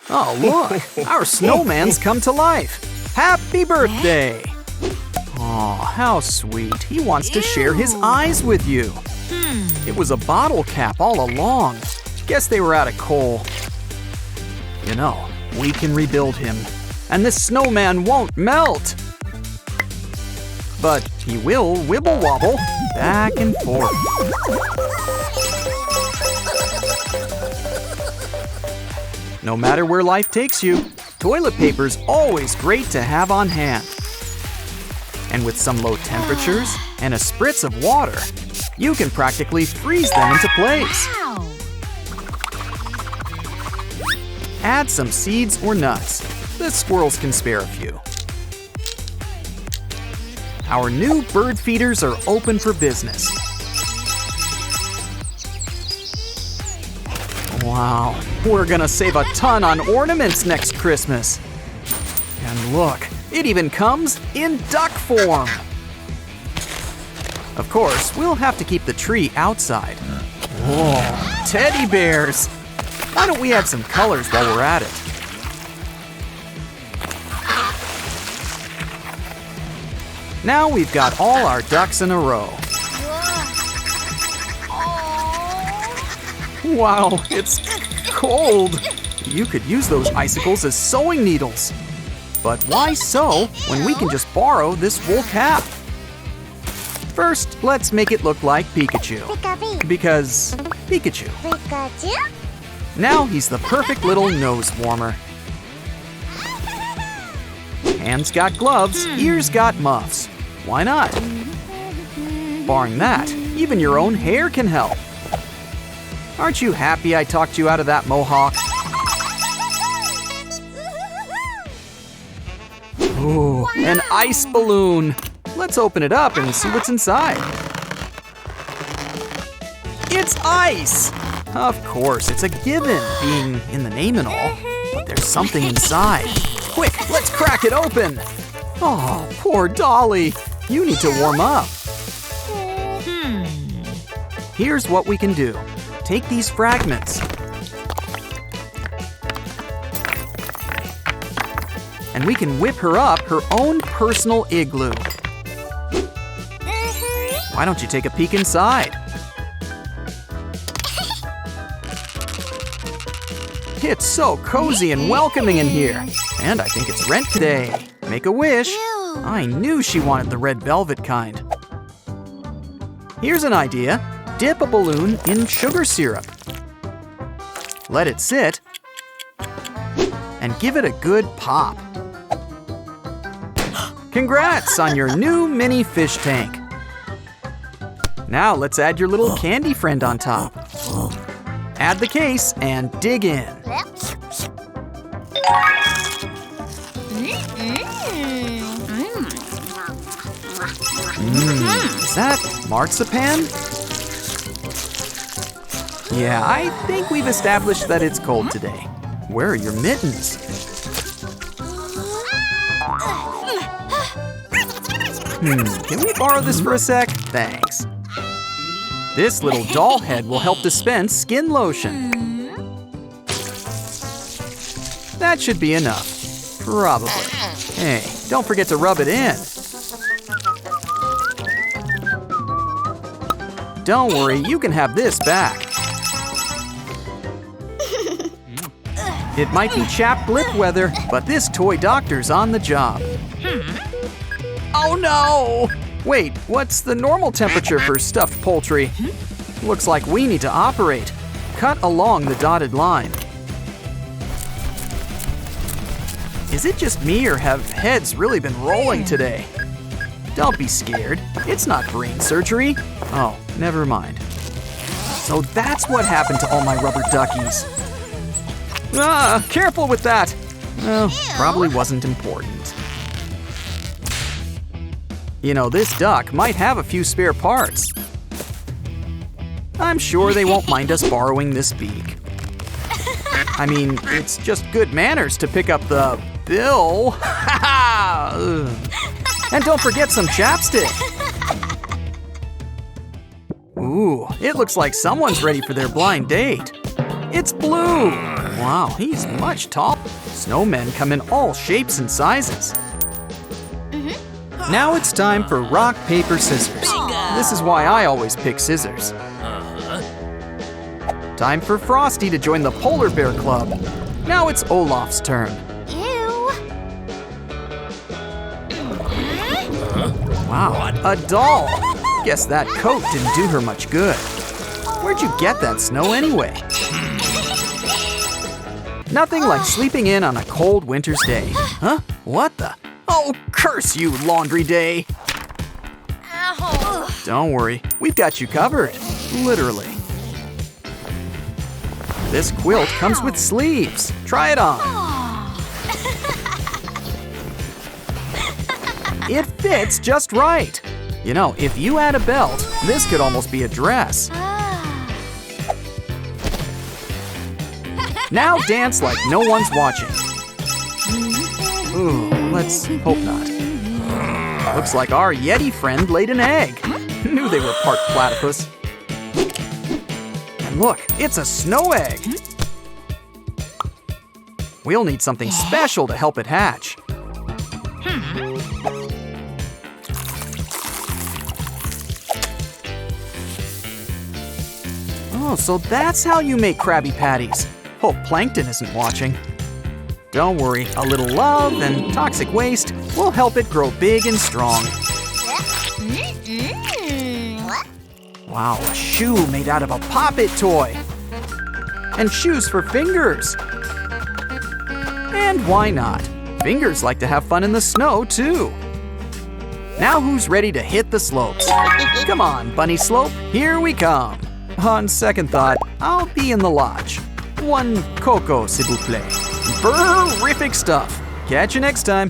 Oh, look! Our snowman's come to life! Happy birthday! Oh, how sweet. He wants to share his eyes with you. It was a bottle cap all along. Guess they were out of coal. You know, we can rebuild him. And this snowman won't melt. But he will wibble wobble back and forth. No matter where life takes you, toilet paper's always great to have on hand. And with some low temperatures and a spritz of water, you can practically freeze them into place. Add some seeds or nuts. The squirrels can spare a few. Our new bird feeders are open for business. Wow, we're gonna save a ton on ornaments next Christmas. And look, it even comes in duck form. Of course, we'll have to keep the tree outside. Whoa, teddy bears! Why don't we add some colors while we're at it? Now we've got all our ducks in a row. Wow, it's cold. You could use those icicles as sewing needles. But why sew when we can just borrow this wool cap? First, let's make it look like Pikachu. Because Pikachu. Now he's the perfect little nose warmer. Hands got gloves, ears got muffs. Why not? Barring that, even your own hair can help. Aren't you happy I talked you out of that mohawk? Ooh, an ice balloon. Let's open it up and see what's inside. It's ice! Of course, it's a given, being in the name and all. But there's something inside. Quick, let's crack it open! Oh, poor Dolly. You need to warm up. Here's what we can do. Take these fragments. And we can whip her up her own personal igloo. Why don't you take a peek inside? It's so cozy and welcoming in here. And I think it's rent day. Make a wish. I knew she wanted the red velvet kind. Here's an idea. Dip a balloon in sugar syrup. Let it sit. And give it a good pop. Congrats on your new mini fish tank. Now let's add your little candy friend on top. Add the case and dig in. Is that marzipan? Yeah, I think we've established that it's cold today. Where are your mittens? Can we borrow this for a sec? Thanks. This little doll head will help dispense skin lotion. That should be enough. Probably. Hey, don't forget to rub it in. Don't worry, you can have this back. It might be chapped lip weather, but this toy doctor's on the job. Oh no! Wait, what's the normal temperature for stuffed poultry? Looks like we need to operate. Cut along the dotted line. Is it just me or have heads really been rolling today? Don't be scared. It's not brain surgery. Oh, never mind. So that's what happened to all my rubber duckies. Ah, careful with that. Well, probably wasn't important. You know, this duck might have a few spare parts. I'm sure they won't mind us borrowing this beak. I mean, it's just good manners to pick up the bill. And don't forget some chapstick. Ooh, it looks like someone's ready for their blind date. It's Blue. Wow, he's much taller. Snowmen come in all shapes and sizes. Now it's time for rock, paper, scissors. This is why I always pick scissors. Time for Frosty to join the Polar Bear Club. Now it's Olaf's turn. Wow, a doll. Guess that coat didn't do her much good. Where'd you get that snow anyway? Nothing like sleeping in on a cold winter's day. Huh? What the? Oh, curse you, laundry day. Don't worry, we've got you covered. Literally. This quilt comes with sleeves. Try it on. It fits just right. You know, if you add a belt, this could almost be a dress. Now dance like no one's watching. Ooh, let's hope not. Looks like our Yeti friend laid an egg. Knew they were part platypus. And look, it's a snow egg. We'll need something special to help it hatch. Oh, so that's how you make Krabby Patties. Hope Plankton isn't watching. Don't worry, a little love and toxic waste will help it grow big and strong. Wow, a shoe made out of a Pop-It toy. And shoes for fingers. And why not? Fingers like to have fun in the snow, too. Now who's ready to hit the slopes? Come on, Bunny Slope, here we come. On second thought, I'll be in the lodge. One coco, s'il vous plaît. Terrific stuff. Catch you next time.